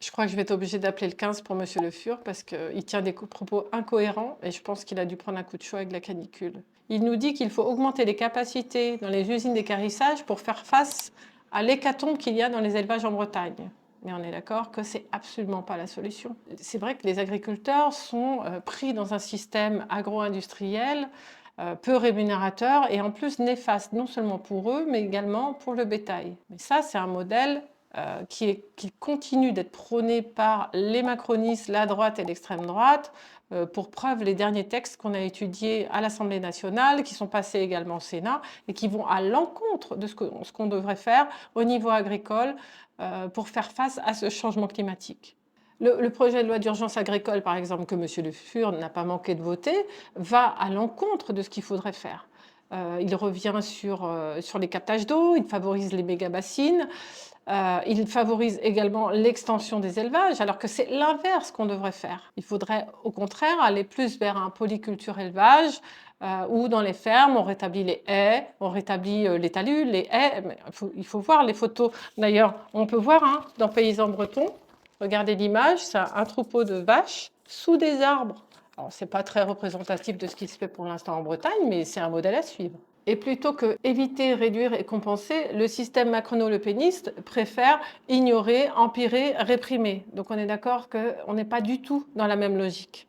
Je crois que je vais être obligée d'appeler le 15 pour Monsieur Le Fur parce qu'il tient des propos incohérents et je pense qu'il a dû prendre un coup de chaud avec la canicule. Il nous dit qu'il faut augmenter les capacités dans les usines d'équarrissage pour faire face à l'hécatombe qu'il y a dans les élevages en Bretagne. Mais on est d'accord que c'est absolument pas la solution. C'est vrai que les agriculteurs sont pris dans un système agro-industriel peu rémunérateur et en plus néfaste, non seulement pour eux, mais également pour le bétail. Mais ça, c'est un modèle qui continue d'être prôné par les macronistes, la droite et l'extrême droite. Pour preuve, les derniers textes qu'on a étudiés à l'Assemblée nationale, qui sont passés également au Sénat, et qui vont à l'encontre de ce qu'on devrait faire au niveau agricole pour faire face à ce changement climatique. Le projet de loi d'urgence agricole, par exemple, que M. Le Fur n'a pas manqué de voter, va à l'encontre de ce qu'il faudrait faire. Il revient sur les captages d'eau, il favorise les méga-bassines, il favorise également l'extension des élevages, alors que c'est l'inverse qu'on devrait faire. Il faudrait au contraire aller plus vers un polyculture-élevage, où dans les fermes, on rétablit les haies, on rétablit les talus, les haies. Mais il faut voir les photos. D'ailleurs, on peut voir dans Paysans Bretons, regardez l'image, c'est un troupeau de vaches sous des arbres. Alors, ce n'est pas très représentatif de ce qui se fait pour l'instant en Bretagne, mais c'est un modèle à suivre. Et plutôt que éviter, réduire et compenser, le système macrono-lepéniste préfère ignorer, empirer, réprimer. Donc on est d'accord qu'on n'est pas du tout dans la même logique.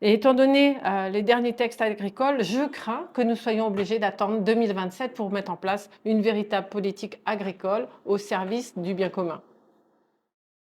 Et étant donné les derniers textes agricoles, je crains que nous soyons obligés d'attendre 2027 pour mettre en place une véritable politique agricole au service du bien commun.